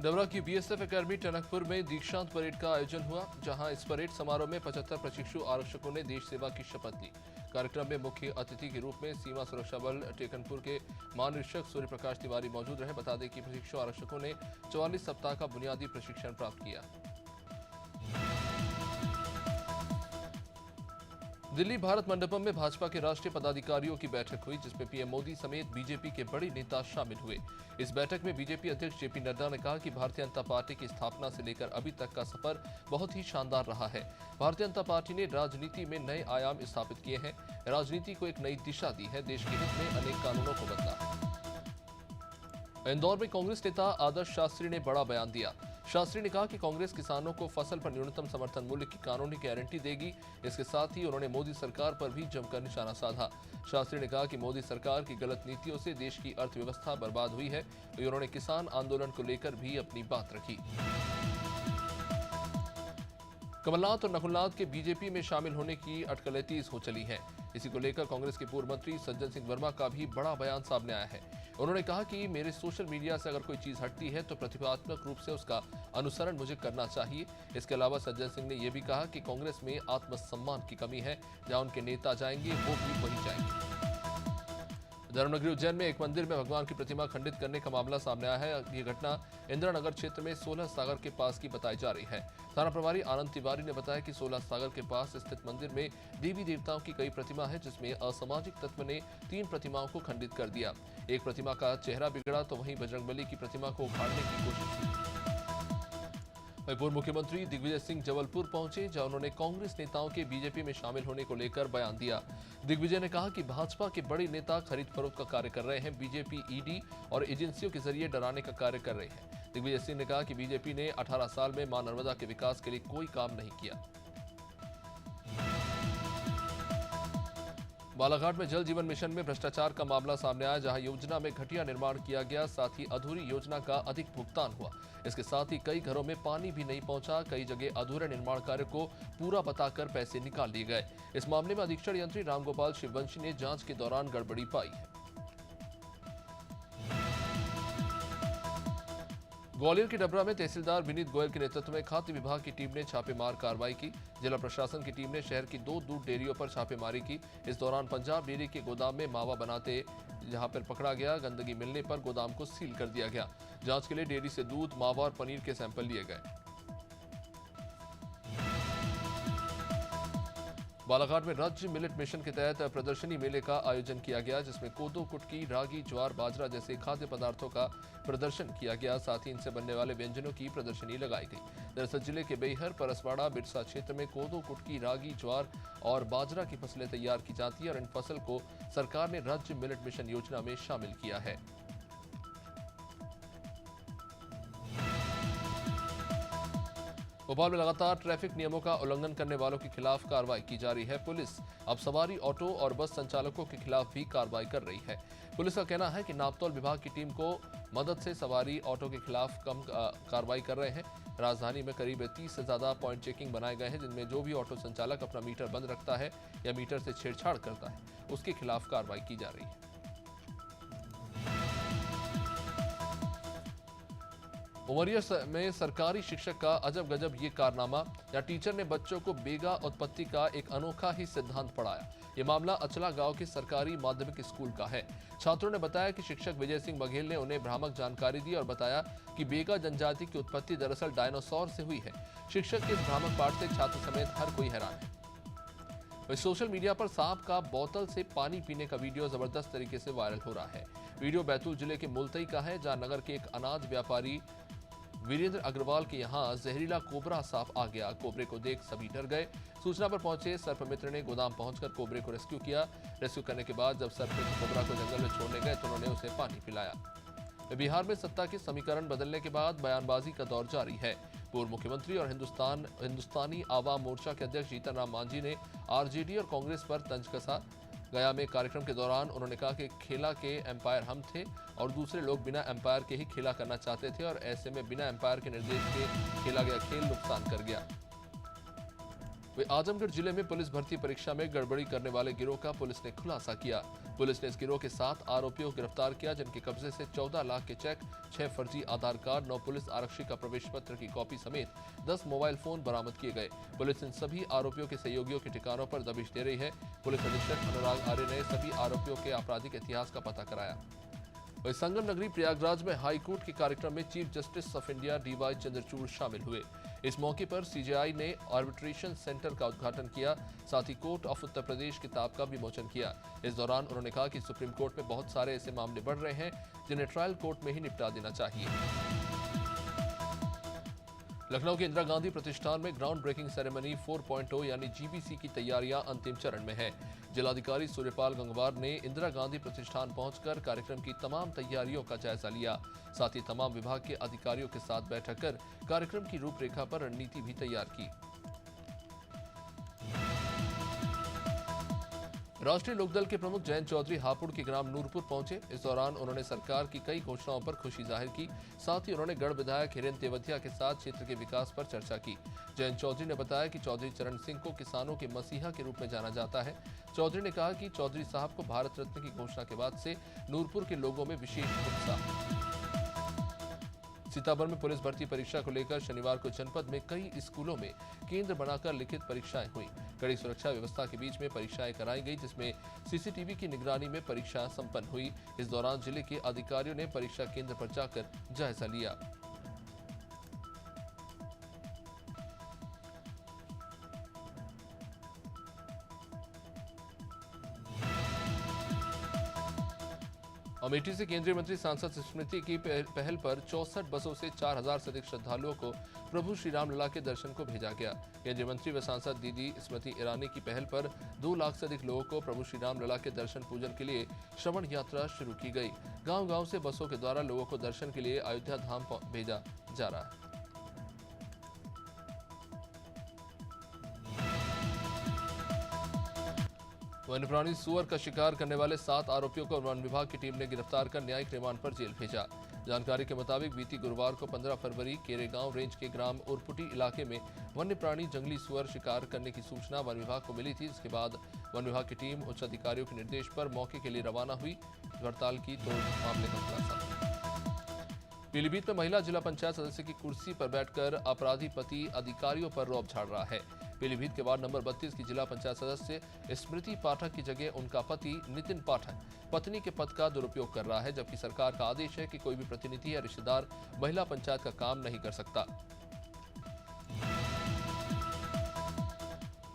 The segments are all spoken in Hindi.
डबरा की बीएसएफ एकेडमी टनकपुर में दीक्षांत परेड का आयोजन हुआ, जहां इस परेड समारोह में 75 प्रशिक्षु आरक्षकों ने देश सेवा की शपथ ली। कार्यक्रम में मुख्य अतिथि के रूप में सीमा सुरक्षा बल टेकनपुर के महानिरीक्षक सूर्य प्रकाश तिवारी मौजूद रहे। बता दें कि प्रशिक्षु आरक्षकों ने 44 सप्ताह का बुनियादी प्रशिक्षण प्राप्त किया। दिल्ली भारत मंडपम में भाजपा के राष्ट्रीय पदाधिकारियों की बैठक हुई, जिसमें पीएम मोदी समेत बीजेपी के बड़े नेता शामिल हुए। इस बैठक में बीजेपी अध्यक्ष जेपी नड्डा ने कहा कि भारतीय जनता पार्टी की स्थापना से लेकर अभी तक का सफर बहुत ही शानदार रहा है। भारतीय जनता पार्टी ने राजनीति में नए आयाम स्थापित किए हैं, राजनीति को एक नई दिशा दी है, देश के हित में अनेक कानूनों को बदला। इंदौर में कांग्रेस नेता आदर्श शास्त्री ने बड़ा बयान दिया। शास्त्री ने कहा कि कांग्रेस किसानों को फसल पर न्यूनतम समर्थन मूल्य की कानूनी गारंटी देगी। इसके साथ ही उन्होंने मोदी सरकार पर भी जमकर निशाना साधा। शास्त्री ने कहा कि मोदी सरकार की गलत नीतियों से देश की अर्थव्यवस्था बर्बाद हुई है। तो उन्होंने किसान आंदोलन को लेकर भी अपनी बात रखी। कमलनाथ और नकुलनाथ के बीजेपी में शामिल होने की अटकलें तेज हो चली हैं। इसी को लेकर कांग्रेस के पूर्व मंत्री सज्जन सिंह वर्मा का भी बड़ा बयान सामने आया है। उन्होंने कहा कि मेरे सोशल मीडिया से अगर कोई चीज हटती है तो प्रतिभात्मक रूप से उसका अनुसरण मुझे करना चाहिए। इसके अलावा सज्जन सिंह ने यह भी कहा कि कांग्रेस में आत्मसम्मान की कमी है, जहां उनके नेता जाएंगे वो भी वही जाएंगे। धर्मनगरी उज्जैन में एक मंदिर में भगवान की प्रतिमा खंडित करने का मामला सामने आया है। यह घटना इंदिरानगर क्षेत्र में 16 सागर के पास की बताई जा रही है। थाना प्रभारी आनंद तिवारी ने बताया कि 16 सागर के पास स्थित मंदिर में देवी देवताओं की कई प्रतिमा है, जिसमें असामाजिक तत्व ने 3 प्रतिमाओं को खंडित कर दिया। एक प्रतिमा का चेहरा बिगड़ा तो वहीं बजरंगबली की प्रतिमा को उखाड़ने की कोशिश की। पूर्व मुख्यमंत्री दिग्विजय सिंह जबलपुर पहुंचे, जहां उन्होंने कांग्रेस नेताओं के बीजेपी में शामिल होने को लेकर बयान दिया। दिग्विजय ने कहा कि भाजपा के बड़े नेता खरीद फरोख्त का कार्य कर रहे हैं, बीजेपी ईडी और एजेंसियों के जरिए डराने का कार्य कर रही है। दिग्विजय सिंह ने कहा कि बीजेपी ने 18 साल में मां नर्मदा के विकास के लिए कोई काम नहीं किया। बालाघाट में जल जीवन मिशन में भ्रष्टाचार का मामला सामने आया, जहां योजना में घटिया निर्माण किया गया, साथ ही अधूरी योजना का अधिक भुगतान हुआ। इसके साथ ही कई घरों में पानी भी नहीं पहुंचा। कई जगह अधूरे निर्माण कार्य को पूरा बताकर पैसे निकाल लिए गए। इस मामले में अधीक्षण यंत्री रामगोपाल शिववंशी ने जांच के दौरान गड़बड़ी पाई है। ग्वालियर के डबरा में तहसीलदार विनीत गोयल के नेतृत्व में खाद्य विभाग की टीम ने छापेमार कार्रवाई की। जिला प्रशासन की टीम ने शहर की 2 दूध डेयरियों पर छापेमारी की। इस दौरान पंजाब डेयरी के गोदाम में मावा बनाते जहां पर पकड़ा गया। गंदगी मिलने पर गोदाम को सील कर दिया गया। जांच के लिए डेयरी से दूध, मावा और पनीर के सैंपल लिए गए। बालाघाट में राज्य मिलेट मिशन के तहत प्रदर्शनी मेले का आयोजन किया गया, जिसमें कोदो, कुटकी, रागी, ज्वार, बाजरा जैसे खाद्य पदार्थों का प्रदर्शन किया गया। साथ ही इनसे बनने वाले व्यंजनों की प्रदर्शनी लगाई गई। दरअसल जिले के बेहर, परसवाड़ा, बिरसा क्षेत्र में कोदो, कुटकी, रागी, ज्वार और बाजरा की फसलें तैयार की जाती है और इन फसल को सरकार ने राज्य मिलेट मिशन योजना में शामिल किया है। भोपाल में लगातार ट्रैफिक नियमों का उल्लंघन करने वालों के खिलाफ कार्रवाई की जा रही है। पुलिस अब सवारी ऑटो और बस संचालकों के खिलाफ भी कार्रवाई कर रही है। पुलिस का कहना है कि नापतौल विभाग की टीम को मदद से सवारी ऑटो के खिलाफ कम कार्रवाई कर रहे हैं। राजधानी में करीब 30 से ज्यादा पॉइंट चेकिंग बनाए गए हैं, जिनमें जो भी ऑटो संचालक अपना मीटर बंद रखता है या मीटर से छेड़छाड़ करता है, उसके खिलाफ कार्रवाई की जा रही है। उमरिया में सरकारी शिक्षक का अजब गजब ये कारनामा, या टीचर ने बच्चों को बेगा उत्पत्ति का एक अनोखा ही सिद्धांत पढ़ाया। ये मामला अचला गांव के सरकारी माध्यमिक स्कूल का है। छात्रों ने बताया कि शिक्षक विजय सिंह बघेल ने उन्हें भ्रामक जानकारी दी और बताया कि बेगा जनजाति की उत्पत्ति दरअसल डायनासोर से हुई है। शिक्षक के इस भ्रामक पाठ से छात्र समेत हर कोई हैरान है। वही सोशल मीडिया पर सांप का बोतल से पानी पीने का वीडियो जबरदस्त तरीके से वायरल हो रहा है। वीडियो बैतूल जिले के मुल्तई का है, जहां नगर के एक अनाज व्यापारी वीरेंद्र अग्रवाल के यहां जहरीला कोबरा सांप आ गया। कोबरे को देख सभी डर गए। सूचना पर पहुंचे सर्पमित्र ने गोदाम पहुंचकर कोबरे को रेस्क्यू किया। रेस्क्यू करने के बाद जब सर्पमित्र कोबरा को जंगल में छोड़ने गए तो उन्होंने उसे पानी पिलाया। बिहार में सत्ता के समीकरण बदलने के बाद बयानबाजी का दौर जारी है। पूर्व मुख्यमंत्री और हिंदुस्तानी आवाम मोर्चा के अध्यक्ष जीतन राम मांझी ने आरजेडी और कांग्रेस पर तंज कसा। गया में कार्यक्रम के दौरान उन्होंने कहा कि खेला के एम्पायर हम थे और दूसरे लोग बिना एम्पायर के ही खेला करना चाहते थे और ऐसे में बिना एम्पायर के निर्देश के खेला गया खेल नुकसान कर गया। वे आजमगढ़ जिले में पुलिस भर्ती परीक्षा में गड़बड़ी करने वाले गिरोह का पुलिस ने खुलासा किया। पुलिस ने इस गिरोह के 7 आरोपियों को गिरफ्तार किया, जिनके कब्जे से 14 लाख के चेक, 6 फर्जी आधार कार्ड, 9 पुलिस आरक्षी का प्रवेश पत्र की कॉपी समेत 10 मोबाइल फोन बरामद किए गए। पुलिस इन सभी आरोपियों के सहयोगियों के ठिकानों पर दबिश दे रही है। पुलिस अधीक्षक अनुराग आर्य ने सभी आरोपियों के आपराधिक इतिहास का पता कराया। वहीं संगम नगरी प्रयागराज में हाई कोर्ट के कार्यक्रम में chief justice of India DY Chandrachud शामिल हुए। इस मौके पर सीजेआई ने आर्बिट्रेशन सेंटर का उद्घाटन किया, साथ ही कोर्ट ऑफ उत्तर प्रदेश किताब का विमोचन किया। इस दौरान उन्होंने कहा कि सुप्रीम कोर्ट में बहुत सारे ऐसे मामले बढ़ रहे हैं जिन्हें ट्रायल कोर्ट में ही निपटा देना चाहिए। लखनऊ के इंदिरा गांधी प्रतिष्ठान में ग्राउंड ब्रेकिंग सेरेमनी 4.0 यानी जीबीसी की तैयारियां अंतिम चरण में है। जिलाधिकारी सूर्यपाल गंगवार ने इंदिरा गांधी प्रतिष्ठान पहुंचकर कार्यक्रम की तमाम तैयारियों का जायजा लिया। साथ ही तमाम विभाग के अधिकारियों के साथ बैठक कर कार्यक्रम की रूपरेखा पर रणनीति भी तैयार की। राष्ट्रीय लोकदल के प्रमुख जयंत चौधरी हापुड़ के ग्राम नूरपुर पहुंचे। इस दौरान उन्होंने सरकार की कई घोषणाओं पर खुशी जाहिर की। साथ ही उन्होंने गढ़ विधायक हिरेन तेवतिया के साथ क्षेत्र के विकास पर चर्चा की। जयंत चौधरी ने बताया कि चौधरी चरण सिंह को किसानों के मसीहा के रूप में जाना जाता है। चौधरी ने कहा कि चौधरी साहब को भारत रत्न की घोषणा के बाद से नूरपुर के लोगों में विशेष उत्साह। सीतापुर में पुलिस भर्ती परीक्षा को लेकर शनिवार को जनपद में कई स्कूलों में केंद्र बनाकर लिखित परीक्षाएं हुई। कड़ी सुरक्षा व्यवस्था के बीच में परीक्षाएं कराई गई, जिसमें सीसीटीवी की निगरानी में परीक्षा संपन्न हुई। इस दौरान जिले के अधिकारियों ने परीक्षा केंद्र पर जाकर जायजा लिया। अमेठी से केंद्रीय मंत्री सांसद स्मृति की पहल पर 64 बसों से 4000 से अधिक श्रद्धालुओं को प्रभु श्री राम लला के दर्शन को भेजा गया। केंद्रीय मंत्री व सांसद दीदी स्मृति ईरानी की पहल पर 2 लाख से अधिक लोगों को प्रभु श्री राम लला के दर्शन पूजन के लिए श्रवण यात्रा शुरू की गई। गांव-गांव से बसों के द्वारा लोगों को दर्शन के लिए अयोध्या धाम भेजा जा रहा है। वन्य प्राणी सुअर का शिकार करने वाले 7 आरोपियों को वन विभाग की टीम ने गिरफ्तार कर न्यायिक रिमांड पर जेल भेजा। जानकारी के मुताबिक बीती गुरुवार को 15 फरवरी केरेगांव रेंज के ग्राम उरपुटी इलाके में वन्य प्राणी जंगली सुअर शिकार करने की सूचना वन विभाग को मिली थी। इसके बाद वन विभाग की टीम उच्च अधिकारियों के निर्देश पर मौके के लिए रवाना हुई। हड़ताल की तो मामले का खुलासा। पीलीभीत में महिला जिला पंचायत सदस्य की कुर्सी पर बैठकर अपराधी पति अधिकारियों पर रौब झाड़ रहा है। पीलीभीत के वार्ड नंबर 32 की जिला पंचायत सदस्य स्मृति पाठक की जगह उनका पति नितिन पाठक पत्नी के पद का दुरुपयोग कर रहा है, जबकि सरकार का आदेश है कि कोई भी प्रतिनिधि या रिश्तेदार महिला पंचायत का काम नहीं कर सकता।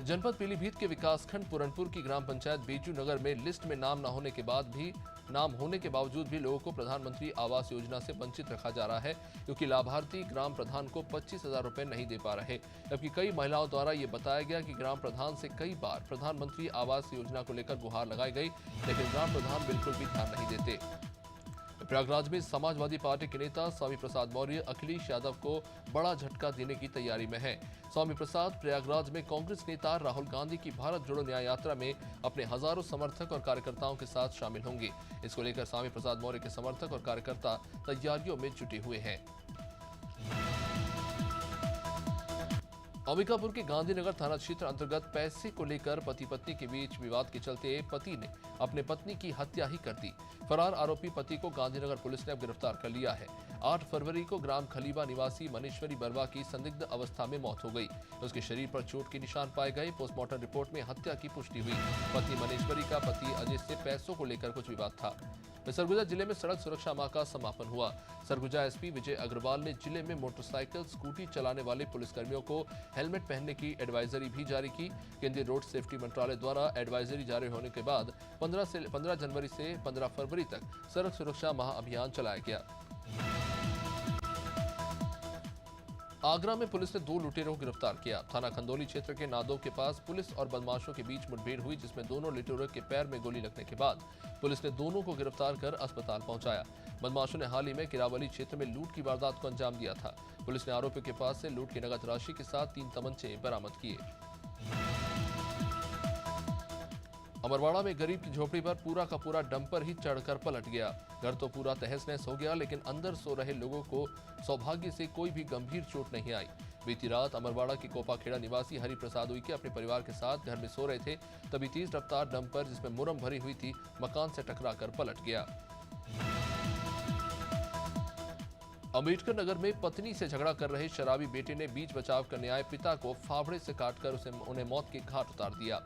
जनपद पीलीभीत के विकासखंड पुरनपुर की ग्राम पंचायत बेजू नगर में लिस्ट में नाम नाम होने के बावजूद भी लोगों को प्रधानमंत्री आवास योजना से वंचित रखा जा रहा है, क्योंकि लाभार्थी ग्राम प्रधान को 25,000 रुपए नहीं दे पा रहे। जबकि कई महिलाओं द्वारा ये बताया गया कि ग्राम प्रधान से कई बार प्रधानमंत्री आवास योजना को लेकर गुहार लगाई गई, लेकिन ग्राम प्रधान बिल्कुल भी ध्यान नहीं देते। प्रयागराज में समाजवादी पार्टी के नेता स्वामी प्रसाद मौर्य अखिलेश यादव को बड़ा झटका देने की तैयारी में हैं। स्वामी प्रसाद प्रयागराज में कांग्रेस नेता राहुल गांधी की भारत जोड़ो न्याय यात्रा में अपने हजारों समर्थक और कार्यकर्ताओं के साथ शामिल होंगे। इसको लेकर स्वामी प्रसाद मौर्य के समर्थक और कार्यकर्ता तैयारियों में जुटे हुए हैं। अंबिकापुर के गांधीनगर थाना क्षेत्र अंतर्गत पैसे को लेकर पति पत्नी के बीच विवाद के चलते पति ने अपने पत्नी की हत्या ही कर दी। फरार आरोपी पति को गांधीनगर पुलिस ने अब गिरफ्तार कर लिया है। 8 फरवरी को ग्राम खलीबा निवासी मनीश्वरी बर्मा की संदिग्ध अवस्था में मौत हो गई। उसके शरीर पर चोट के निशान पाए गए। पोस्टमार्टम रिपोर्ट में हत्या की पुष्टि हुई। पत्नी मनीश्वरी का पति अजय से पैसों को लेकर कुछ विवाद था। सरगुजा जिले में सड़क सुरक्षा माह का समापन हुआ। सरगुजा एसपी विजय अग्रवाल ने जिले में मोटरसाइकिल स्कूटी चलाने वाले पुलिसकर्मियों को हेलमेट पहनने की एडवाइजरी भी जारी की। केंद्रीय रोड सेफ्टी मंत्रालय द्वारा एडवाइजरी जारी होने के बाद 15 जनवरी से 15 फरवरी तक सड़क सुरक्षा माह अभियान चलाया गया। आगरा में पुलिस ने 2 लुटेरों को गिरफ्तार किया। थाना खंदौली क्षेत्र के नादो के पास पुलिस और बदमाशों के बीच मुठभेड़ हुई, जिसमें दोनों लुटेरों के पैर में गोली लगने के बाद पुलिस ने दोनों को गिरफ्तार कर अस्पताल पहुंचाया। बदमाशों ने हाल ही में किरावली क्षेत्र में लूट की वारदात को अंजाम दिया था। पुलिस ने आरोपियों के पास से लूट की नगद राशि के साथ 3 तमंचे बरामद किए। अमरवाड़ा में गरीब की झोपड़ी पर पूरा का पूरा डंपर ही चढ़कर पलट गया। घर तो पूरा तहस नहस हो गया, लेकिन अंदर सो रहे लोगों को सौभाग्य से कोई भी गंभीर चोट नहीं आई। बीती रात अमरवाड़ा के कोपाखेड़ा निवासी हरि प्रसाद उइके अपने परिवार के साथ घर में सो रहे थे, तभी तेज रफ्तार डंपर जिसमें मुरम भरी हुई थी मकान से टकराकर पलट गया। अम्बेडकर नगर में पत्नी से झगड़ा कर रहे शराबी बेटे ने बीच बचाव करने आए पिता को फावड़े से काटकर उन्हें मौत के घाट उतार दिया।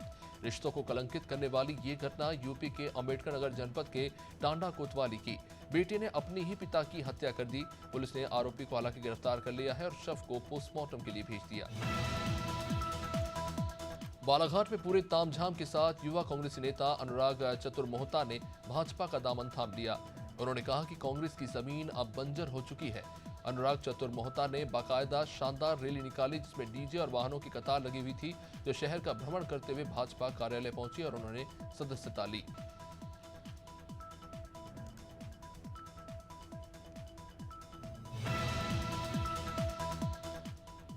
रिश्तों को कलंकित करने वाली ये घटना यूपी के अम्बेडकर नगर जनपद के टांडा कोतवाली की। बेटे ने अपने ही पिता की हत्या कर दी। पुलिस ने आरोपी को हालांकि गिरफ्तार कर लिया है और शव को पोस्टमार्टम के लिए भेज दिया। बालाघाट में पूरे तामझाम के साथ युवा कांग्रेसी नेता अनुराग चतुर्मोहता ने भाजपा का दामन थाम लिया। उन्होंने कहा कि कांग्रेस की जमीन अब बंजर हो चुकी है। अनुराग चतुर्मोहता ने बाकायदा शानदार रैली निकाली जिसमें डीजे और वाहनों की कतार लगी हुई थी, जो शहर का भ्रमण करते हुए भाजपा कार्यालय पहुंची और उन्होंने सदस्यता ली।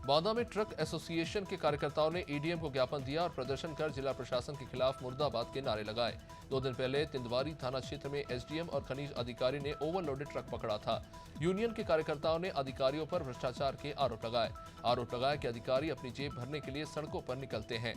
बांदा में ट्रक एसोसिएशन के कार्यकर्ताओं ने ईडीएम को ज्ञापन दिया और प्रदर्शन कर जिला प्रशासन के खिलाफ मुर्दाबाद के नारे लगाए। 2 दिन पहले तिंदवारी थाना क्षेत्र में एसडीएम और खनिज अधिकारी ने ओवरलोडेड ट्रक पकड़ा था। यूनियन के कार्यकर्ताओं ने अधिकारियों पर भ्रष्टाचार के आरोप लगाए कि अधिकारी अपनी जेब भरने के लिए सड़कों पर निकलते हैं।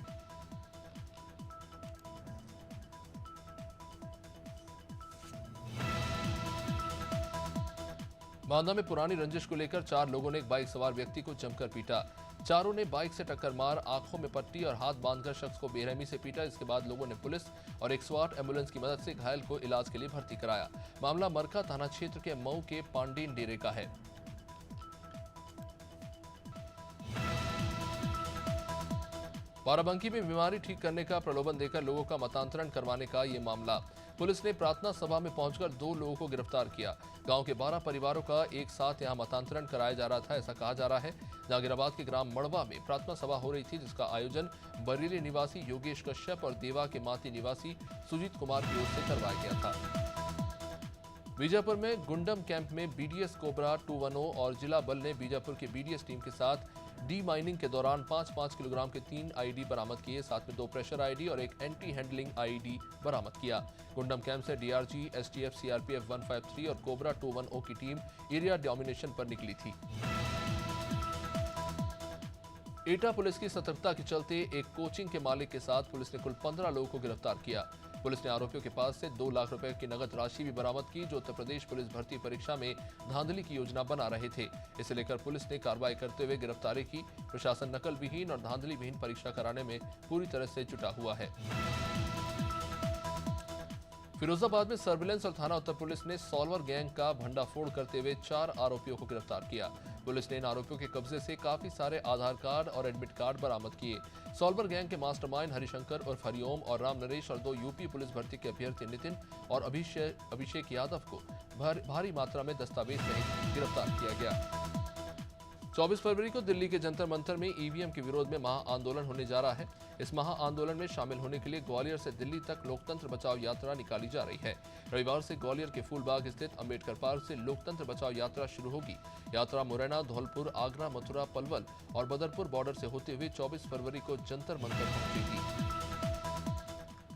बांदा में पुरानी रंजिश को लेकर 4 लोगों ने एक बाइक सवार व्यक्ति को जमकर पीटा। चारों ने बाइक से टक्कर मार आंखों में पट्टी और हाथ बांधकर शख्स को बेरहमी से पीटा। इसके बाद लोगों ने पुलिस और 108 एम्बुलेंस की मदद से घायल को इलाज के लिए भर्ती कराया। मामला मरका थाना क्षेत्र के मऊ के पांडीन डेरे का है। बाराबंकी में बीमारी ठीक करने का प्रलोभन देकर लोगों का मतांतरण करवाने का ये मामला। पुलिस ने प्रार्थना सभा में पहुंचकर 2 लोगों को गिरफ्तार किया। गांव के 12 परिवारों का एक साथ यहां मतांतरण कराया जा रहा था, ऐसा कहा जा रहा है। जहांगीराबाद के ग्राम मड़वा में प्रार्थना सभा हो रही थी, जिसका आयोजन बरेली निवासी योगेश कश्यप और देवा के माती निवासी सुजीत कुमार की ओर से करवाया गया था। बीजापुर में गुंडम कैंप में बीडीएस कोबरा 210 और जिला बल ने बीजापुर के बीडीएस टीम के साथ डी माइनिंग के दौरान 5-5 किलोग्राम के 3 आईडी बरामद किए। साथ में 2 प्रेशर आईडी और एक एंटी हैंडलिंग आईडी बरामद किया। गुंडम कैंप से डीआरजी, एसटीएफ, सीआरपीएफ 153 और कोबरा 210 की टीम एरिया डोमिनेशन पर निकली थी। एटा पुलिस की सतर्कता के चलते एक कोचिंग के मालिक के साथ पुलिस ने कुल 15 लोगों को गिरफ्तार किया। पुलिस ने आरोपियों के पास से 2 लाख रुपए की नगद राशि भी बरामद की, जो उत्तर प्रदेश पुलिस भर्ती परीक्षा में धांधली की योजना बना रहे थे। इसे लेकर पुलिस ने कार्रवाई करते हुए गिरफ्तारी की। प्रशासन नकल विहीन और धांधली विहीन परीक्षा कराने में पूरी तरह से जुटा हुआ है। फिरोजाबाद में सर्विलेंस और थाना उत्तर पुलिस ने सॉल्वर गैंग का भंडाफोड़ करते हुए 4 आरोपियों को गिरफ्तार किया। पुलिस ने इन आरोपियों के कब्जे से काफी सारे आधार कार्ड और एडमिट कार्ड बरामद किए। सॉल्वर गैंग के मास्टरमाइंड हरिशंकर और हरिओम और राम नरेश और 2 यूपी पुलिस भर्ती के अभ्यर्थी नितिन और अभिषेक यादव को भारी मात्रा में दस्तावेज सहित गिरफ्तार किया गया। 24 फरवरी को दिल्ली के जंतर मंतर में ईवीएम के विरोध में महा आंदोलन होने जा रहा है। इस महा आंदोलन में शामिल होने के लिए ग्वालियर से दिल्ली तक लोकतंत्र बचाओ यात्रा निकाली जा रही है। रविवार से ग्वालियर के फूलबाग स्थित अंबेडकर पार्क से लोकतंत्र बचाओ यात्रा शुरू होगी। यात्रा मुरैना, धौलपुर, आगरा, मथुरा, पलवल और बदरपुर बॉर्डर से होते हुए 24 फरवरी को जंतर मंतर पहुंचेगी।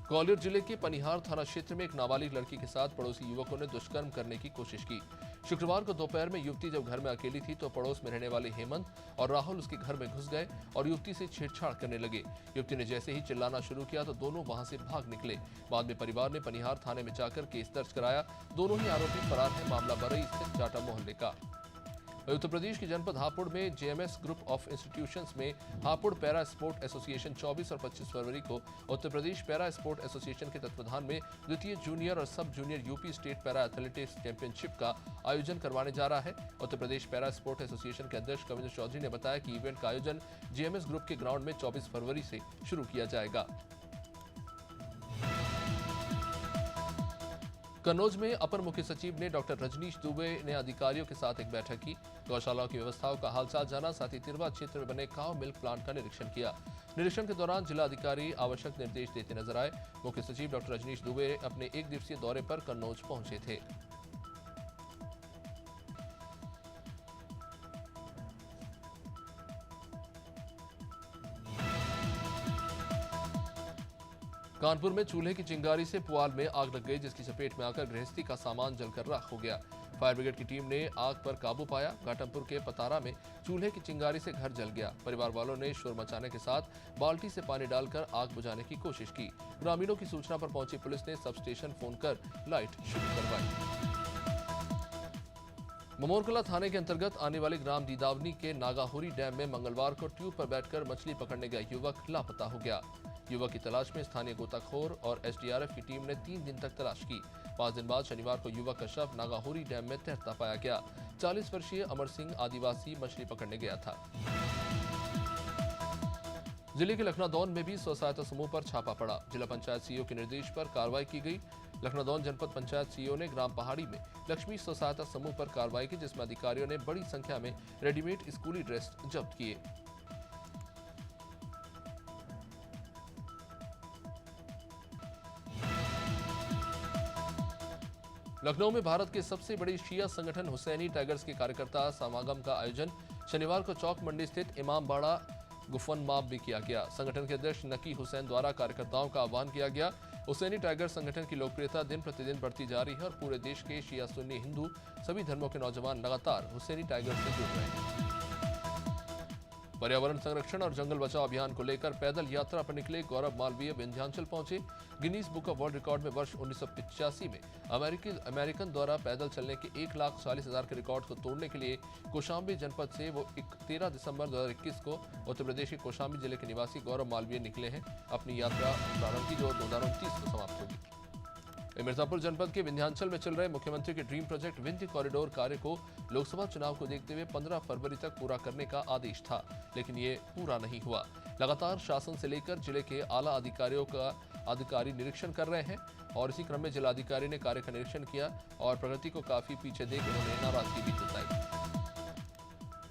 ग्वालियर जिले के पनिहार थाना क्षेत्र में एक नाबालिग लड़की के साथ पड़ोसी युवकों ने दुष्कर्म करने की कोशिश की। शुक्रवार को दोपहर में युवती जब घर में अकेली थी तो पड़ोस में रहने वाले हेमंत और राहुल उसके घर में घुस गए और युवती से छेड़छाड़ करने लगे। युवती ने जैसे ही चिल्लाना शुरू किया तो दोनों वहां से भाग निकले। बाद में परिवार ने पनिहार थाने में जाकर केस दर्ज कराया। दोनों ही आरोपी फरार हैं। मामला बरई स्थित जाटा मोहल्ले का। उत्तर प्रदेश के जनपद हापुड़ में जेएमएस ग्रुप ऑफ इंस्टीट्यूशंस में हापुड़ पैरा स्पोर्ट एसोसिएशन 24 और 25 फरवरी को Uttar Pradesh para sport association के तत्वाधान में द्वितीय जूनियर और सब junior UP state para athletics championship का आयोजन करवाने जा रहा है। Uttar Pradesh para sport association के अध्यक्ष कविंद्र चौधरी ने बताया कि इवेंट का आयोजन जेएमएस ग्रुप के ग्राउंड में 24 फरवरी से शुरू किया जाएगा। कन्नौज में अपर मुख्य सचिव ने डॉक्टर रजनीश दुबे ने अधिकारियों के साथ एक बैठक की। गौशालाओं की व्यवस्थाओं का हालचाल जाना, साथ ही तिरवा क्षेत्र में बने काऊ मिल्क प्लांट का निरीक्षण किया। निरीक्षण के दौरान जिला अधिकारी आवश्यक निर्देश देते नजर आए। मुख्य सचिव डॉक्टर रजनीश दुबे अपने 1 दिवसीय दौरे पर कन्नौज पहुंचे थे। कानपुर में चूल्हे की चिंगारी से पुआल में आग लग गई, जिसकी चपेट में आकर गृहस्थी का सामान जलकर राख हो गया। फायर ब्रिगेड की टीम ने आग पर काबू पाया। घाटमपुर के पतारा में चूल्हे की चिंगारी से घर जल गया। परिवार वालों ने शोर मचाने के साथ बाल्टी से पानी डालकर आग बुझाने की कोशिश की। ग्रामीणों की सूचना पर पहुंची पुलिस ने सब स्टेशन फोन कर लाइट शुरू करवाई। ममोरकला थाने के अंतर्गत आने वाले ग्राम दीदावनी के नागाहोरी डैम में मंगलवार को ट्यूब पर बैठकर मछली पकड़ने गया युवक लापता हो गया। युवक की तलाश में स्थानीय गोताखोर और एसडीआरएफ की टीम ने 3 दिन तक तलाश की। 5 दिन बाद शनिवार को युवक का शव नागाहोरी डैम में तैरता पाया गया। 40 वर्षीय अमर सिंह आदिवासी मछली पकड़ने गया था। जिले के लखनादौन में भी स्व सहायता समूह पर छापा पड़ा। जिला पंचायत सीईओ के निर्देश पर कार्रवाई की गई। लखनादौन जनपद पंचायत सीईओ ने ग्राम पहाड़ी में लक्ष्मी स्व सहायता समूह पर कार्रवाई की, जिसमें अधिकारियों ने बड़ी संख्या में रेडीमेड स्कूली ड्रेस जब्त किए। लखनऊ में भारत के सबसे बड़े शिया संगठन हुसैनी टाइगर्स के कार्यकर्ता समागम का आयोजन शनिवार को चौक मंडी स्थित इमाम बाड़ा गुफनमाब में किया गया। संगठन के अध्यक्ष नकी हुसैन द्वारा कार्यकर्ताओं का आह्वान किया गया। हुसैनी टाइगर संगठन की लोकप्रियता दिन प्रतिदिन बढ़ती जा रही है और पूरे देश के शिया सुन्नी हिंदू सभी धर्मों के नौजवान लगातार हुसैनी टाइगर से जुड़ रहे हैं। पर्यावरण संरक्षण और जंगल बचाओ अभियान को लेकर पैदल यात्रा पर निकले गौरव मालवीय विंध्याचल पहुंचे। Guinness book of world record में वर्ष 1985 में अमेरिकन द्वारा पैदल चलने के 1,40,000 के रिकॉर्ड को तोड़ने के लिए कौशाम्बी जनपद से वो 13 दिसंबर 2021 को उत्तर प्रदेश के कौशाम्बी जिले के निवासी गौरव मालवीय निकले हैं। अपनी यात्रा प्रारंभ की जो 2029 को समाप्त होगी। मिर्जापुर जनपद के विंध्याचल में चल रहे मुख्यमंत्री के ड्रीम प्रोजेक्ट विंध्य कॉरिडोर कार्य को लोकसभा चुनाव को देखते हुए 15 फरवरी तक पूरा करने का आदेश था, लेकिन ये पूरा नहीं हुआ। लगातार शासन से लेकर जिले के आला अधिकारी निरीक्षण कर रहे हैं और इसी क्रम में जिलाधिकारी ने कार्य का निरीक्षण किया और प्रगति को काफी पीछे देख उन्होंने नाराजगी भी जताई।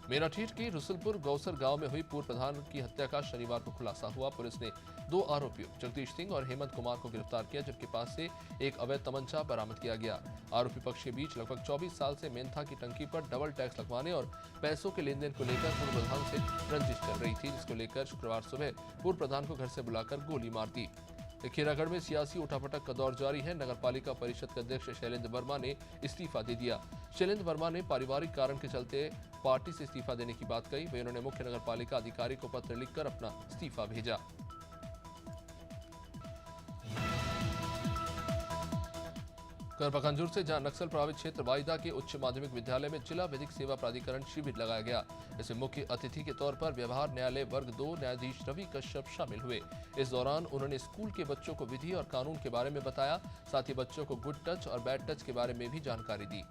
मेरठ की रुसलपुर गौसर गांव में हुई पूर्व प्रधान की हत्या का शनिवार को खुलासा हुआ। पुलिस ने 2 आरोपियों जगदीश सिंह और हेमंत कुमार को गिरफ्तार किया, जिनके पास से एक अवैध तमंचा बरामद किया गया। आरोपी पक्ष के बीच लगभग 24 साल से मेंथा की टंकी पर डबल टैक्स लगवाने और पैसों के लेन देन को लेकर पूर्व प्रधान से रंजिश चल रही थी, जिसको लेकर शुक्रवार सुबह पूर्व प्रधान को घर से बुलाकर गोली मार दी। खीरागढ़ में सियासी उठापटक का दौर जारी है। नगरपालिका परिषद के अध्यक्ष शैलेंद्र वर्मा ने इस्तीफा दे दिया। शैलेंद्र वर्मा ने पारिवारिक कारण के चलते पार्टी से इस्तीफा देने की बात कही। वहीं उन्होंने मुख्य नगरपालिका अधिकारी को पत्र लिखकर अपना इस्तीफा भेजा। करपखंजूर से जहां नक्सल प्रभावित क्षेत्र वाइदा के उच्च माध्यमिक विद्यालय में जिला विधिक सेवा प्राधिकरण शिविर लगाया गया। इसमें मुख्य अतिथि के तौर पर व्यवहार न्यायालय वर्ग 2 न्यायाधीश रवि कश्यप शामिल हुए। इस दौरान उन्होंने स्कूल के बच्चों को विधि और कानून के बारे में बताया, साथ ही बच्चों को गुड टच और बैड टच के बारे में भी जानकारी दी।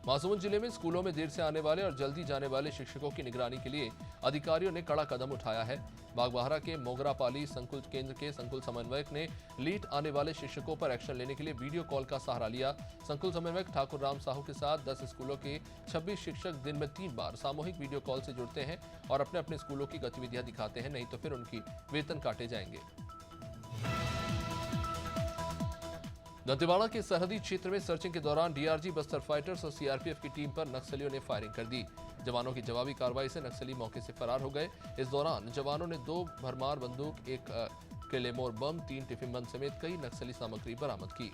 महासमुंद जिले में स्कूलों में देर से आने वाले और जल्दी जाने वाले शिक्षकों की निगरानी के लिए अधिकारियों ने कड़ा कदम उठाया है। बागबाहरा के मोगरापाली संकुल केंद्र के संकुल समन्वयक ने लेट आने वाले शिक्षकों पर एक्शन लेने के लिए वीडियो कॉल का सहारा लिया। संकुल समन्वयक ठाकुर राम साहू के साथ 10 स्कूलों के 26 शिक्षक दिन में 3 बार सामूहिक वीडियो कॉल से जुड़ते हैं और अपने अपने स्कूलों की गतिविधियां दिखाते हैं, नहीं तो फिर उनकी वेतन काटे जाएंगे। दंतेवाड़ा के सरहदी क्षेत्र में सर्चिंग के दौरान डीआरजी बस्तर फाइटर्स और सीआरपीएफ की टीम पर नक्सलियों ने फायरिंग कर दी। जवानों की जवाबी कार्रवाई से नक्सली मौके से फरार हो गए। इस दौरान जवानों ने 2 भरमार बंदूक, 1 क्लेमोर बम, 3 टिफिन बम समेत कई नक्सली सामग्री बरामद की।